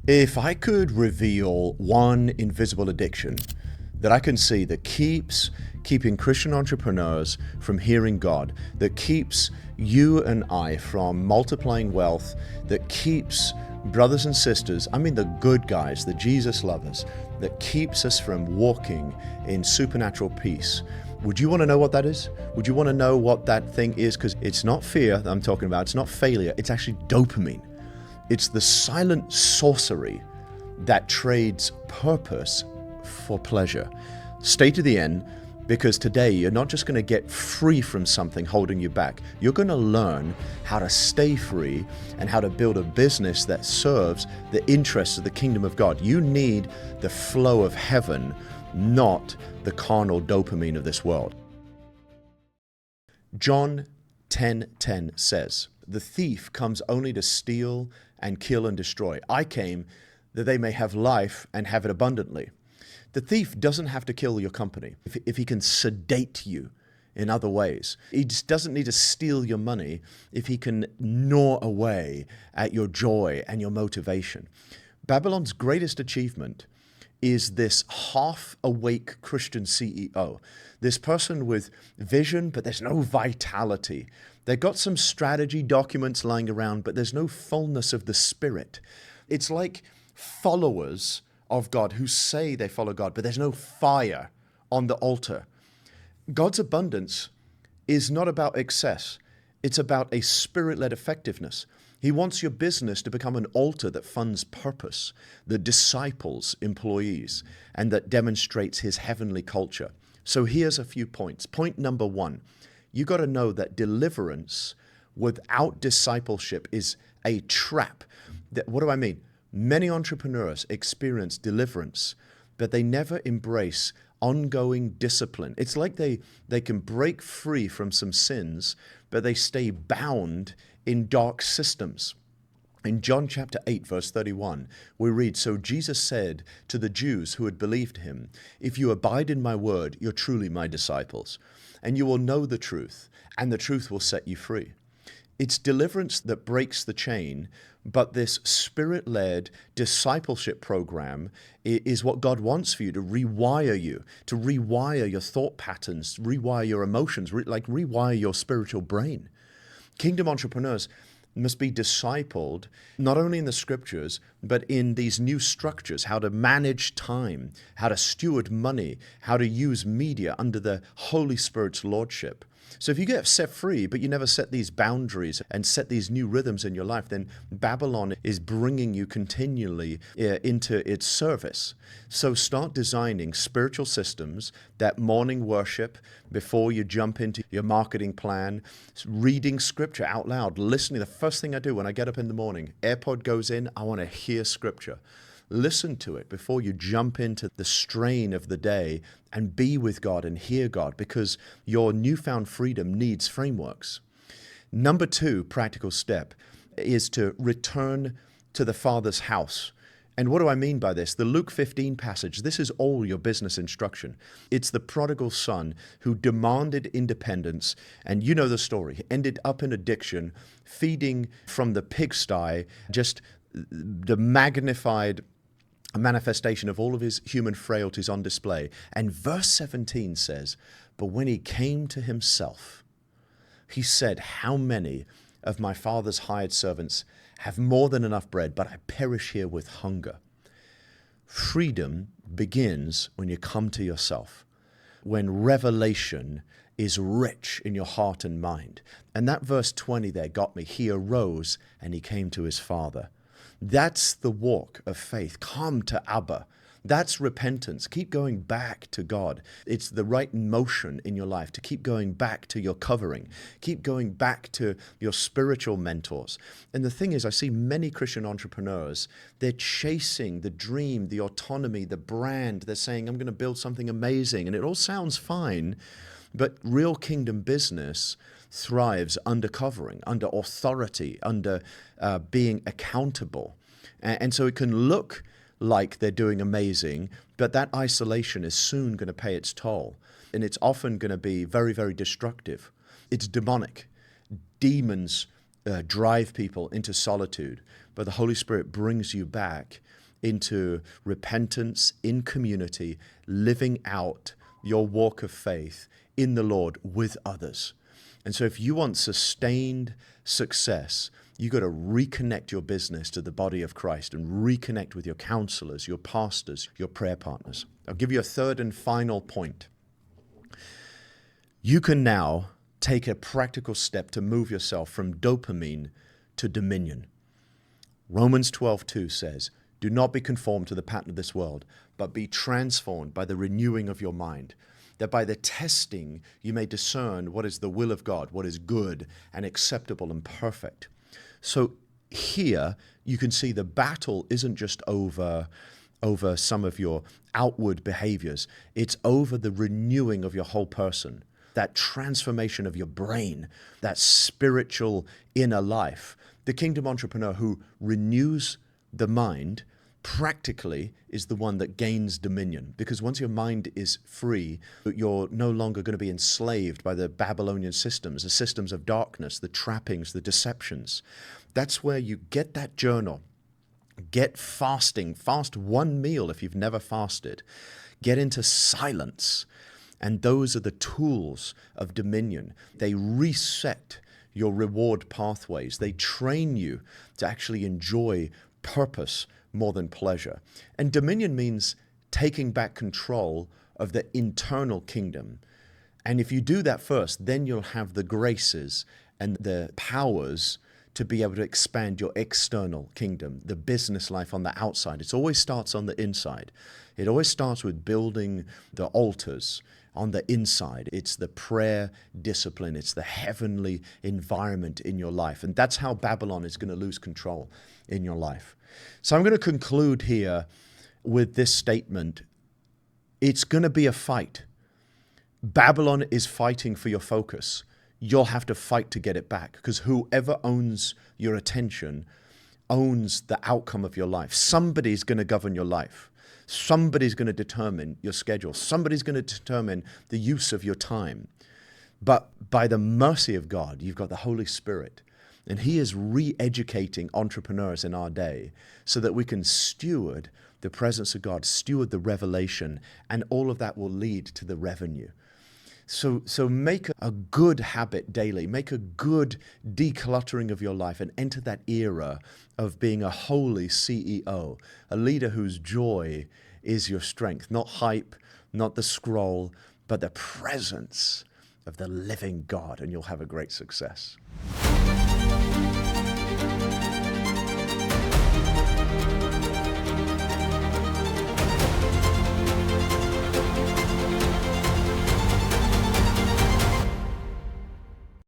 If I could reveal one invisible addiction that I can see that keeps keeping Christian entrepreneurs from hearing God, that keeps you and I from multiplying wealth, that keeps brothers and sisters, I mean the good guys, the Jesus lovers, that keeps us from walking in supernatural peace. Would you want to know what that is? Would you want to know what that thing is? Because it's not fear that I'm talking about, it's not failure, it's actually dopamine. It's the silent sorcery that trades purpose for pleasure. Stay to the end, because today you're not just going to get free from something holding you back. You're going to learn how to stay free and how to build a business that serves the interests of the kingdom of God. You need the flow of heaven, not the carnal dopamine of this world. John 10:10 says, "The thief comes only to steal and kill and destroy. I came that they may have life and have it abundantly." The thief doesn't have to kill your company if he can sedate you in other ways. He just doesn't need to steal your money if he can gnaw away at your joy and your motivation. Babylon's greatest achievement is this half-awake Christian CEO, this person with vision, but there's no vitality. They've got some strategy documents lying around, but there's no fullness of the Spirit. It's like followers of God who say they follow God, but there's no fire on the altar. God's abundance is not about excess. It's about a Spirit-led effectiveness. He wants your business to become an altar that funds purpose, that disciples employees, and that demonstrates His heavenly culture. So here's a few points. Point number one, you got to know that deliverance without discipleship is a trap. What do I mean? Many entrepreneurs experience deliverance, but they never embrace ongoing discipline. It's like they can break free from some sins, but they stay bound in dark systems. In John chapter 8, verse 31, we read, "So Jesus said to the Jews who had believed him, 'If you abide in my word, you're truly my disciples, and you will know the truth, and the truth will set you free.'" It's deliverance that breaks the chain, but this Spirit-led discipleship program is what God wants for you, to rewire your thought patterns, rewire your emotions, rewire your spiritual brain. Kingdom entrepreneurs must be discipled not only in the scriptures, but in these new structures, how to manage time, how to steward money, how to use media under the Holy Spirit's lordship. So if you get set free, but you never set these boundaries and set these new rhythms in your life, then Babylon is bringing you continually into its service. So start designing spiritual systems, that morning worship before you jump into your marketing plan, reading scripture out loud, listening. The first thing I do when I get up in the morning, AirPod goes in, I want to hear scripture. Listen to it before you jump into the strain of the day and be with God and hear God, because your newfound freedom needs frameworks. Number two, practical step is to return to the Father's house. And what do I mean by this? The Luke 15 passage, this is all your business instruction. It's the prodigal son who demanded independence, and you know the story. He ended up in addiction, feeding from the pigsty, just the magnified a manifestation of all of his human frailties on display. And verse 17 says, "But when he came to himself, he said, 'How many of my father's hired servants have more than enough bread, but I perish here with hunger?'" Freedom begins when you come to yourself, when revelation is rich in your heart and mind. And that verse 20 there got me. He arose and he came to his father. That's the walk of faith. Come to Abba. That's repentance. Keep going back to God. It's the right motion in your life to keep going back to your covering. Keep going back to your spiritual mentors. And the thing is, I see many Christian entrepreneurs, they're chasing the dream, the autonomy, the brand. They're saying, "I'm going to build something amazing." And it all sounds fine, but real kingdom business thrives under covering, under authority, under being accountable. And so it can look like they're doing amazing, but that isolation is soon going to pay its toll. And it's often going to be very, very destructive. It's demonic. Demons drive people into solitude, but the Holy Spirit brings you back into repentance in community, living out your walk of faith in the Lord with others. And so if you want sustained success, you got to reconnect your business to the body of Christ and reconnect with your counselors, your pastors, your prayer partners. I'll give you a third and final point. You can now take a practical step to move yourself from dopamine to dominion. Romans 12:2 says, "Do not be conformed to the pattern of this world, but be transformed by the renewing of your mind, that by the testing you may discern what is the will of God, what is good and acceptable and perfect." So here you can see the battle isn't just over some of your outward behaviors. It's over the renewing of your whole person, that transformation of your brain, that spiritual inner life. The kingdom entrepreneur who renews the mind practically is the one that gains dominion, because once your mind is free, you're no longer going to be enslaved by the Babylonian systems, the systems of darkness, the trappings, the deceptions. That's where you get that journal. Get fasting. Fast one meal if you've never fasted. Get into silence. And those are the tools of dominion. They reset your reward pathways. They train you to actually enjoy purpose more than pleasure. And dominion means taking back control of the internal kingdom. And if you do that first, then you'll have the graces and the powers to be able to expand your external kingdom, the business life on the outside. It always starts on the inside. It always starts with building the altars on the inside. It's the prayer discipline. It's the heavenly environment in your life. And that's how Babylon is going to lose control in your life. So I'm going to conclude here with this statement. It's going to be a fight. Babylon is fighting for your focus. You'll have to fight to get it back, because whoever owns your attention owns the outcome of your life. Somebody's going to govern your life. Somebody's going to determine your schedule. Somebody's going to determine the use of your time. But by the mercy of God, you've got the Holy Spirit. And He is re-educating entrepreneurs in our day so that we can steward the presence of God, steward the revelation, and all of that will lead to the revenue. So make a good habit daily. Make a good decluttering of your life and enter that era of being a holy CEO, a leader whose joy is your strength, not hype, not the scroll, but the presence of the living God, and you'll have a great success.